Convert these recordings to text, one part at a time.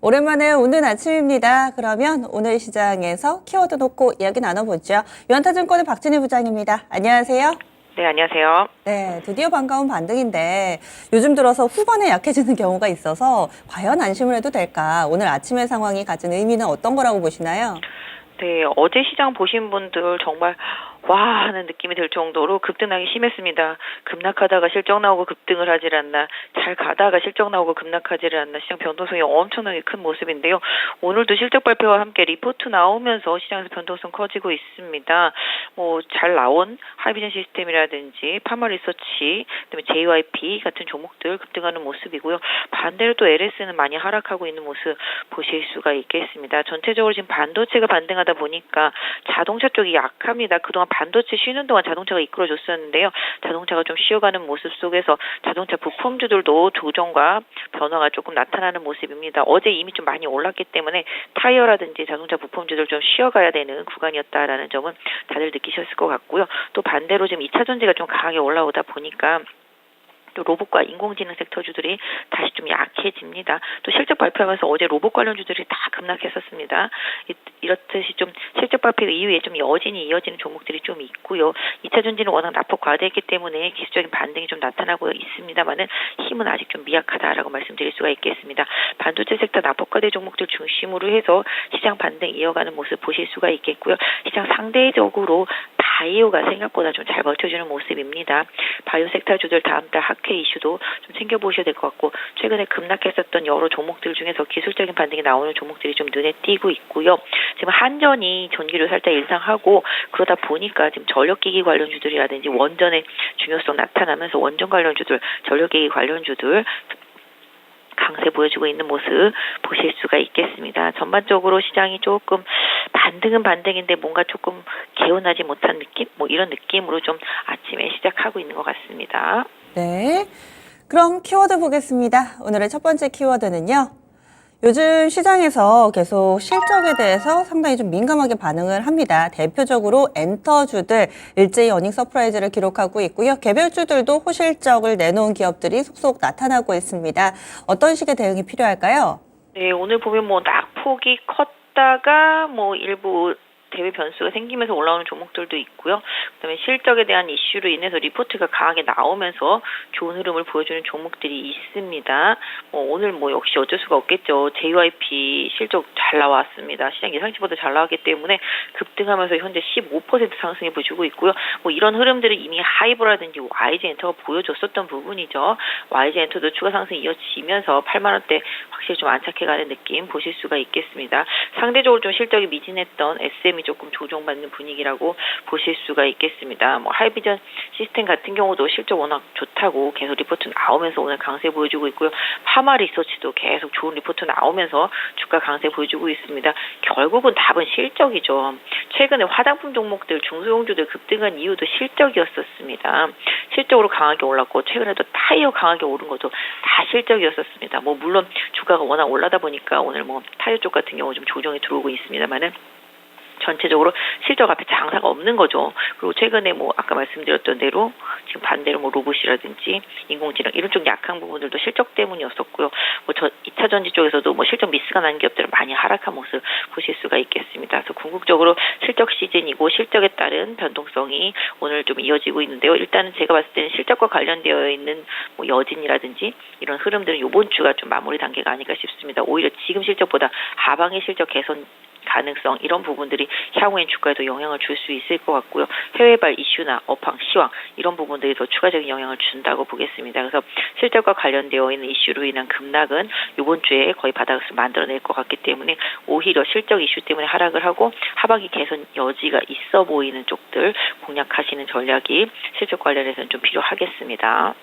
오랜만에 오는 아침입니다. 그러면 오늘 시장에서 키워드 놓고 이야기 나눠보죠. 유한타증권의 박진희 부장입니다. 안녕하세요. 네, 안녕하세요. 네, 드디어 반가운 반등인데 요즘 들어서 후반에 약해지는 경우가 있어서 과연 안심을 해도 될까? 오늘 아침의 상황이 가진 의미는 어떤 거라고 보시나요? 네, 어제 시장 보신 분들 정말 와 하는 느낌이 들 정도로 급등하기 심했습니다. 급락하다가 실적 나오고 급등을 하질 않나, 잘 가다가 실적 나오고 급락하지를 않나, 시장 변동성이 엄청나게 큰 모습인데요. 오늘도 실적 발표와 함께 리포트 나오면서 시장에서 변동성 커지고 있습니다. 잘 나온 하이비전 시스템이라든지 파마 리서치, 그다음에 JYP 같은 종목들 급등하는 모습이고요. 반대로 또 LS는 많이 하락하고 있는 모습 보실 수가 있겠습니다. 전체적으로 지금 반도체가 반등하다 보니까 자동차 쪽이 약합니다. 그동안 반도체 쉬는 동안 자동차가 이끌어줬었는데요. 자동차가 좀 쉬어가는 모습 속에서 자동차 부품주들도 조정과 변화가 조금 나타나는 모습입니다. 어제 이미 좀 많이 올랐기 때문에 타이어라든지 자동차 부품주들 좀 쉬어가야 되는 구간이었다라는 점은 다들 느끼셨을 것 같고요. 또 반대로 지금 2차 전지가 좀 강하게 올라오다 보니까 또 로봇과 인공지능 섹터주들이 다시 좀 약해집니다. 또 실적 발표하면서 어제 로봇 관련주들이 다 급락했었습니다. 이렇듯이 좀 실적 발표 이후에 좀 여진이 이어지는 종목들이 좀 있고요. 2차 전지는 워낙 낙폭 과대했기 때문에 기술적인 반등이 좀 나타나고 있습니다만은 힘은 아직 좀 미약하다라고 말씀드릴 수가 있겠습니다. 반도체 섹터 낙폭 과대 종목들 중심으로 해서 시장 반등 이어가는 모습 보실 수가 있겠고요. 시장 상대적으로 바이오가 생각보다 좀 잘 버텨주는 모습입니다. 바이오 섹터주들 다음 달 학회 이슈도 좀 챙겨보셔야 될 것 같고, 최근에 급락했었던 여러 종목들 중에서 기술적인 반등이 나오는 종목들이 좀 눈에 띄고 있고요. 지금 한전이 전기료 살짝 인상하고 그러다 보니까 지금 전력기기 관련주들이라든지 원전의 중요성 나타나면서 원전 관련주들, 전력기기 관련주들 강세 보여주고 있는 모습 보실 수가 있겠습니다. 전반적으로 시장이 조금 반등은 반등인데 뭔가 조금 개운하지 못한 느낌? 이런 느낌으로 좀 아침에 시작하고 있는 것 같습니다. 네, 그럼 키워드 보겠습니다. 오늘의 첫 번째 키워드는요. 요즘 시장에서 계속 실적에 대해서 상당히 좀 민감하게 반응을 합니다. 대표적으로 엔터주들 일제히 어닝 서프라이즈를 기록하고 있고요. 개별주들도 호실적을 내놓은 기업들이 속속 나타나고 있습니다. 어떤 식의 대응이 필요할까요? 네, 오늘 보면 낙폭이 컸다가 일부 대외 변수가 생기면서 올라오는 종목들도 있고요. 그다음에 실적에 대한 이슈로 인해서 리포트가 강하게 나오면서 좋은 흐름을 보여주는 종목들이 있습니다. 오늘 역시 어쩔 수가 없겠죠. JYP 실적 잘 나왔습니다. 시장 예상치보다 잘 나왔기 때문에 급등하면서 현재 15% 상승해 보여주고 있고요. 이런 흐름들을 이미 하이브라든지 YG엔터가 보여줬었던 부분이죠. YG엔터도 추가 상승 이어지면서 8만 원대 확실히 좀 안착해가는 느낌 보실 수가 있겠습니다. 상대적으로 좀 실적이 미진했던 SM이 조금 조정받는 분위기라고 보실 수가 있겠습니다. 하이비전 시스템 같은 경우도 실적 워낙 좋다고 계속 리포트 나오면서 오늘 강세 보여주고 있고요. 파마 리서치도 계속 좋은 리포트 나오면서 주가 강세 보여주고 있습니다. 결국은 답은 실적이죠. 최근에 화장품 종목들, 중소형주들 급등한 이유도 실적이었었습니다. 실적으로 강하게 올랐고 최근에도 타이어 강하게 오른 것도 다 실적이었었습니다. 물론 주가가 워낙 올라다 보니까 오늘 타이어 쪽 같은 경우 좀 조정이 들어오고 있습니다만은 전체적으로 실적 앞에 장사가 없는 거죠. 그리고 최근에 아까 말씀드렸던 대로 지금 반대로 로봇이라든지 인공지능 이런 쪽 약한 부분들도 실적 때문이었었고요. 2차 전지 쪽에서도 실적 미스가 난 기업들은 많이 하락한 모습 보실 수가 있겠습니다. 그래서 궁극적으로 실적 시즌이고 실적에 따른 변동성이 오늘 좀 이어지고 있는데요. 일단은 제가 봤을 때는 실적과 관련되어 있는 여진이라든지 이런 흐름들은 이번 주가 좀 마무리 단계가 아닐까 싶습니다. 오히려 지금 실적보다 하반기 실적 개선 가능성 이런 부분들이 향후엔 주가에도 영향을 줄 수 있을 것 같고요. 해외발 이슈나 업황, 시황 이런 부분들이 더 추가적인 영향을 준다고 보겠습니다. 그래서 실적과 관련되어 있는 이슈로 인한 급락은 이번 주에 거의 바닥을 만들어낼 것 같기 때문에 오히려 실적 이슈 때문에 하락을 하고 하반기 개선 여지가 있어 보이는 쪽들 공략하시는 전략이 실적 관련해서는 좀 필요하겠습니다.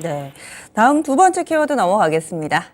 네. 다음 두 번째 키워드 넘어가겠습니다.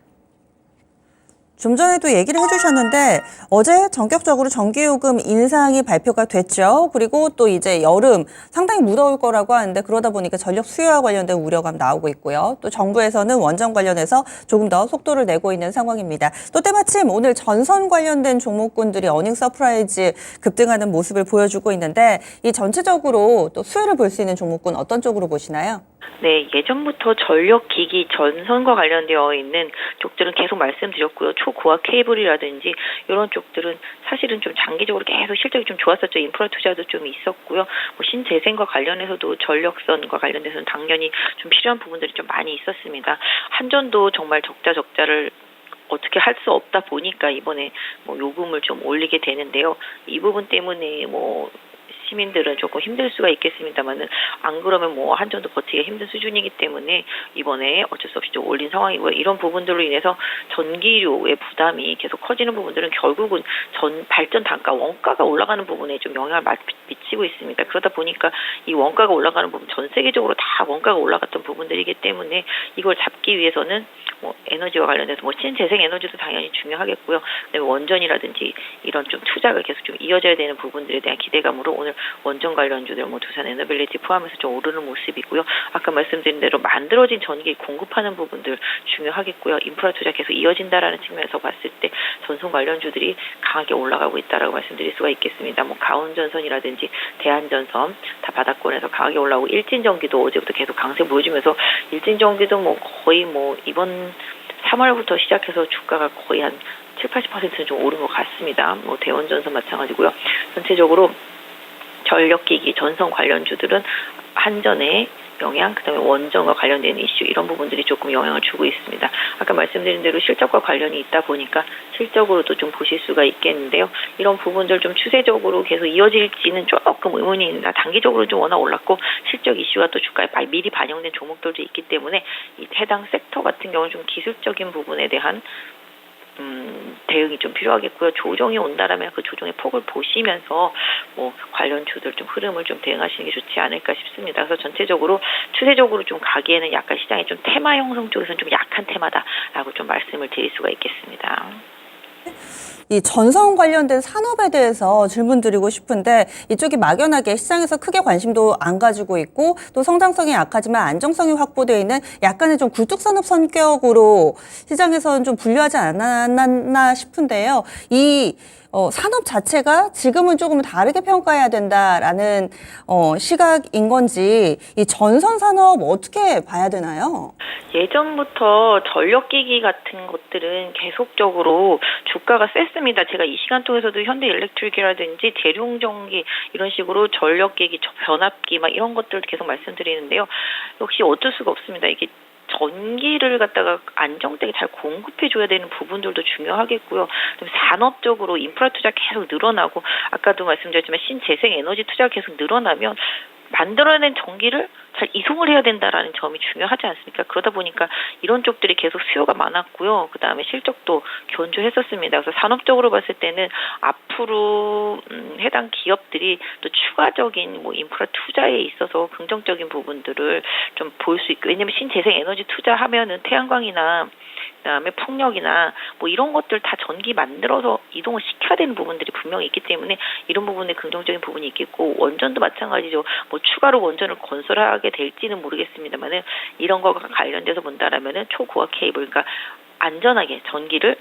좀 전에도 얘기를 해주셨는데 어제 전격적으로 전기요금 인상이 발표가 됐죠. 그리고 또 이제 여름 상당히 무더울 거라고 하는데 그러다 보니까 전력 수요와 관련된 우려감 나오고 있고요. 또 정부에서는 원전 관련해서 조금 더 속도를 내고 있는 상황입니다. 또 때마침 오늘 전선 관련된 종목군들이 어닝 서프라이즈 급등하는 모습을 보여주고 있는데 이 전체적으로 또 수혜를 볼 수 있는 종목군 어떤 쪽으로 보시나요? 네, 예전부터 전력기기 전선과 관련되어 있는 쪽들은 계속 말씀드렸고요. 초고압 케이블이라든지 이런 쪽들은 사실은 좀 장기적으로 계속 실적이 좀 좋았었죠. 인프라 투자도 좀 있었고요. 뭐 신재생과 관련해서도 전력선과 관련돼서는 당연히 좀 필요한 부분들이 좀 많이 있었습니다. 한전도 정말 적자를 어떻게 할 수 없다 보니까 이번에 뭐 요금을 좀 올리게 되는데요. 이 부분 때문에 뭐 시민들은 조금 힘들 수가 있겠습니다만은 안 그러면 뭐 한전도 버티기가 힘든 수준이기 때문에 이번에 어쩔 수 없이 좀 올린 상황이고요. 이런 부분들로 인해서 전기료의 부담이 계속 커지는 부분들은 결국은 발전 단가 원가가 올라가는 부분에 좀 영향을 미치고 있습니다. 그러다 보니까 이 원가가 올라가는 부분 전 세계적으로 다 원가가 올라갔던 부분들이기 때문에 이걸 잡기 위해서는 뭐 에너지와 관련해서 뭐 신재생 에너지도 당연히 중요하겠고요. 그다음에 원전이라든지 이런 좀 투자가 계속 좀 이어져야 되는 부분들에 대한 기대감으로 오늘 원전 관련주들 뭐 두산 에너빌리티 포함해서 좀 오르는 모습이고요. 아까 말씀드린 대로 만들어진 전기 공급하는 부분들 중요하겠고요. 인프라 투자 계속 이어진다라는 측면에서 봤을 때 전송 관련주들이 강하게 올라가고 있다라고 말씀드릴 수가 있겠습니다. 뭐 가온전선이라든지 대한전선 다 바닥권에서 강하게 올라오고 일진전기도 어제부터 계속 강세 보여주면서 일진전기도 뭐 거의 뭐 이번 3월부터 시작해서 주가가 거의 한 7-80%는 좀 오른 것 같습니다. 뭐 대원전선 마찬가지고요. 전체적으로 전력기기, 전선 관련주들은 한전의 영향, 그다음에 원전과 관련된 이슈 이런 부분들이 조금 영향을 주고 있습니다. 아까 말씀드린 대로 실적과 관련이 있다 보니까 실적으로도 좀 보실 수가 있겠는데요. 이런 부분들 좀 추세적으로 계속 이어질지는 조금 의문이 있습니다. 단기적으로 좀 워낙 올랐고 실적 이슈가 또 주가에 미리 반영된 종목들도 있기 때문에 이 해당 섹터 같은 경우는 좀 기술적인 부분에 대한 대응이 좀 필요하겠고요. 조정이 온다라면 그 조정의 폭을 보시면서 뭐 관련 주들 좀 흐름을 좀 대응하시는 게 좋지 않을까 싶습니다. 그래서 전체적으로 추세적으로 좀 가기에는 약간 시장이 좀 테마 형성 쪽에서는 좀 약한 테마다라고 좀 말씀을 드릴 수가 있겠습니다. 이 전선 관련된 산업에 대해서 질문 드리고 싶은데 이쪽이 막연하게 시장에서 크게 관심도 안 가지고 있고 또 성장성이 약하지만 안정성이 확보되어 있는 약간의 좀 굴뚝산업 성격으로 시장에서는 좀 분류하지 않았나 싶은데요. 이 산업 자체가 지금은 조금 다르게 평가해야 된다라는 시각인 건지 이 전선 산업 어떻게 봐야 되나요? 예전부터 전력기기 같은 것들은 계속적으로 주가가 셌습니다. 제가 이 시간 통해서도 현대일렉트릭이라든지 대룡전기 이런 식으로 전력기기, 변압기 막 이런 것들을 계속 말씀드리는데요. 역시 어쩔 수가 없습니다. 이게 전기를 갖다가 안정되게 잘 공급해줘야 되는 부분들도 중요하겠고요. 산업적으로 인프라 투자 계속 늘어나고 아까도 말씀드렸지만 신재생 에너지 투자가 계속 늘어나면 만들어낸 전기를 잘 이송을 해야 된다라는 점이 중요하지 않습니까? 그러다 보니까 이런 쪽들이 계속 수요가 많았고요. 그다음에 실적도 견조했었습니다. 그래서 산업적으로 봤을 때는 앞으로 해당 기업들이 또 추가적인 뭐 인프라 투자에 있어서 긍정적인 부분들을 좀 볼 수 있고, 왜냐하면 신재생 에너지 투자하면은 태양광이나 그다음에 풍력이나 뭐 이런 것들 다 전기 만들어서 이동을 시켜야 되는 부분들이 분명히 있기 때문에 이런 부분에 긍정적인 부분이 있겠고, 원전도 마찬가지죠. 뭐 추가로 원전을 건설하게 될지는 모르겠습니다만은 이런 거가 관련돼서 본다라면은 초고압 케이블, 그러니까 안전하게 전기를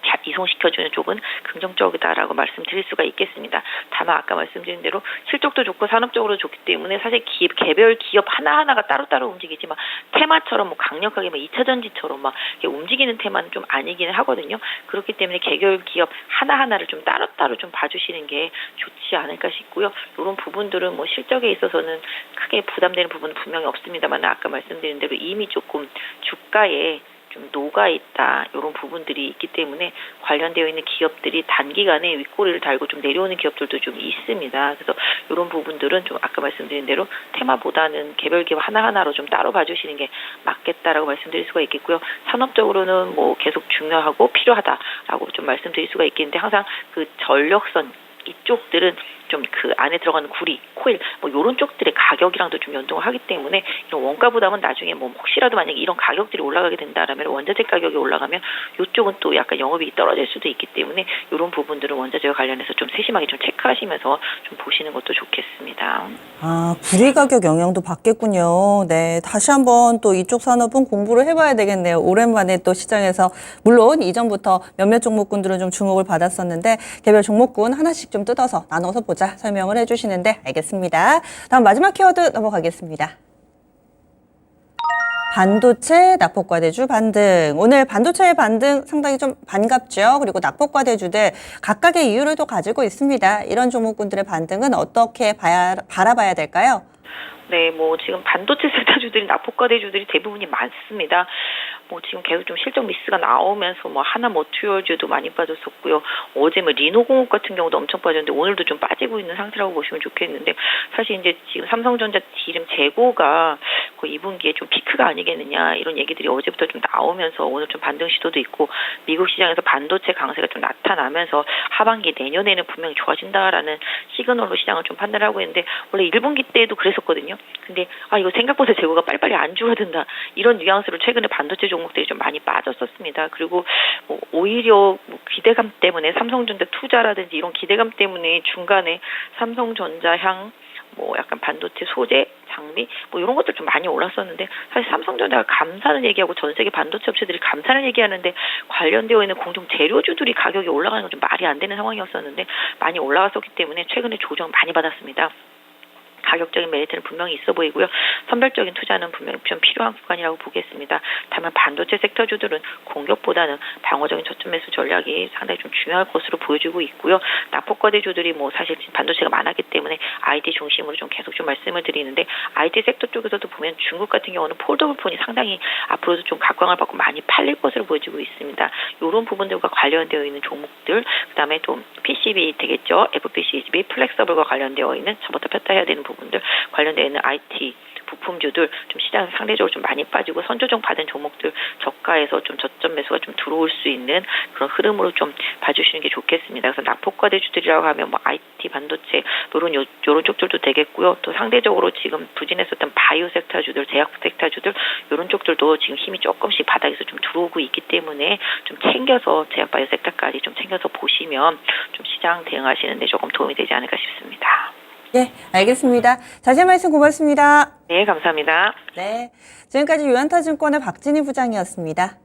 잘 이송시켜주는 쪽은 긍정적이다라고 말씀드릴 수가 있겠습니다. 다만 아까 말씀드린 대로 실적도 좋고 산업적으로 좋기 때문에 사실 개별 기업 하나하나가 따로따로 움직이지만 테마처럼 뭐 강력하게 막 2차 전지처럼 막 움직이는 테마는 좀 아니기는 하거든요. 그렇기 때문에 개별 기업 하나하나를 좀 따로따로 좀 봐주시는 게 좋지 않을까 싶고요. 이런 부분들은 뭐 실적에 있어서는 크게 부담되는 부분은 분명히 없습니다만 아까 말씀드린 대로 이미 조금 주가에 좀 녹아있다 이런 부분들이 있기 때문에 관련되어 있는 기업들이 단기간에 윗꼬리를 달고 좀 내려오는 기업들도 좀 있습니다. 그래서 이런 부분들은 좀 아까 말씀드린 대로 테마보다는 개별 기업 하나하나로 좀 따로 봐주시는 게 맞겠다라고 말씀드릴 수가 있겠고요. 산업적으로는 뭐 계속 중요하고 필요하다라고 좀 말씀드릴 수가 있겠는데 항상 그 전력선 이쪽들은 좀 그 안에 들어가는 구리, 코일 뭐 이런 쪽들의 가격이랑도 좀 연동을 하기 때문에 이런 원가 부담은 나중에 뭐 혹시라도 만약에 이런 가격들이 올라가게 된다라면 원자재 가격이 올라가면 이쪽은 또 약간 영업이익이 떨어질 수도 있기 때문에 이런 부분들은 원자재와 관련해서 좀 세심하게 좀 체크하시면서 좀 보시는 것도 좋겠습니다. 아, 구리 가격 영향도 받겠군요. 네, 다시 한번 또 이쪽 산업은 공부를 해봐야 되겠네요. 오랜만에 또 시장에서 물론 이전부터 몇몇 종목군들은 좀 주목을 받았었는데 개별 종목군 하나씩 좀 뜯어서 나눠서 보자 설명을 해주시는데 알겠습니다. 다음 마지막 키워드 넘어가겠습니다. 반도체, 낙폭과대주 반등. 오늘 반도체의 반등 상당히 좀 반갑죠. 그리고 낙폭과대주들 각각의 이유를 또 가지고 있습니다. 이런 종목군들의 반등은 어떻게 바라봐야 될까요? 네, 뭐 지금 반도체 섹터주들이 낙폭과대주들이 대부분이 많습니다. 뭐 지금 계속 좀 실적 미스가 나오면서 뭐 하나머티리얼즈도 많이 빠졌었고요. 어제 뭐 리노공업 같은 경우도 엄청 빠졌는데 오늘도 좀 빠지고 있는 상태라고 보시면 좋겠는데, 사실 이제 지금 삼성전자 디램 재고가 거의 2분기에 좀 피크가 아니겠느냐 이런 얘기들이 어제부터 좀 나오면서 오늘 좀 반등 시도도 있고, 미국 시장에서 반도체 강세가 좀 나타나면서 하반기 내년에는 분명히 좋아진다라는 시그널로 시장을 좀 판단하고 있는데, 원래 1분기 때도 그랬었거든요. 근데 이거 생각보다 재고가 빨리빨리 안 줄어든다 이런 뉘앙스로 최근에 반도체 종목들이 좀 많이 빠졌었습니다. 그리고 뭐 오히려 뭐 기대감 때문에 삼성전자 투자라든지 이런 기대감 때문에 중간에 삼성전자향 뭐 약간 반도체 소재, 장비 뭐 이런 것들 좀 많이 올랐었는데, 사실 삼성전자가 감산을 얘기하고 전 세계 반도체 업체들이 감산을 얘기하는데 관련되어 있는 공정 재료주들이 가격이 올라가는 건 좀 말이 안 되는 상황이었었는데, 많이 올라갔었기 때문에 최근에 조정 많이 받았습니다. 가격적인 메리트는 분명히 있어 보이고요. 선별적인 투자는 분명히 좀 필요한 구간이라고 보겠습니다. 다만 반도체 섹터주들은 공격보다는 방어적인 저점 매수 전략이 상당히 좀 중요할 것으로 보여지고 있고요. 낙폭과대주들이 뭐 사실 반도체가 많았기 때문에 IT 중심으로 좀 계속 좀 말씀을 드리는데, IT 섹터 쪽에서도 보면 중국 같은 경우는 폴더블 폰이 상당히 앞으로도 좀 각광을 받고 많이 팔릴 것으로 보여지고 있습니다. 이런 부분들과 관련되어 있는 종목들, 그다음에 또 PCB 되겠죠. FPCB, 플렉서블과 관련되어 있는 저부터 폈다 해야 되는 부분들 관련되어 있는 IT 부품주들 좀 시장에서 상대적으로 좀 많이 빠지고 선조정 받은 종목들 저가에서 좀 저점 매수가 좀 들어올 수 있는 그런 흐름으로 좀 봐주시는 게 좋겠습니다. 그래서 낙폭과대주들이라고 하면 뭐 IT 반도체 요런 쪽들도 되겠고요. 또 상대적으로 지금 부진했었던 바이오 섹터주들, 제약 섹터주들 이런 쪽들도 지금 힘이 조금씩 바닥에서 좀 들어오고 있기 때문에 좀 챙겨서 제약 바이오 섹터까지 좀 챙겨서 보시면 좀 시장 대응하시는 데 조금 도움이 되지 않을까 싶습니다. 네, 알겠습니다. 자세한 말씀 고맙습니다. 네, 감사합니다. 네, 지금까지 유한타증권의 박진희 부장이었습니다.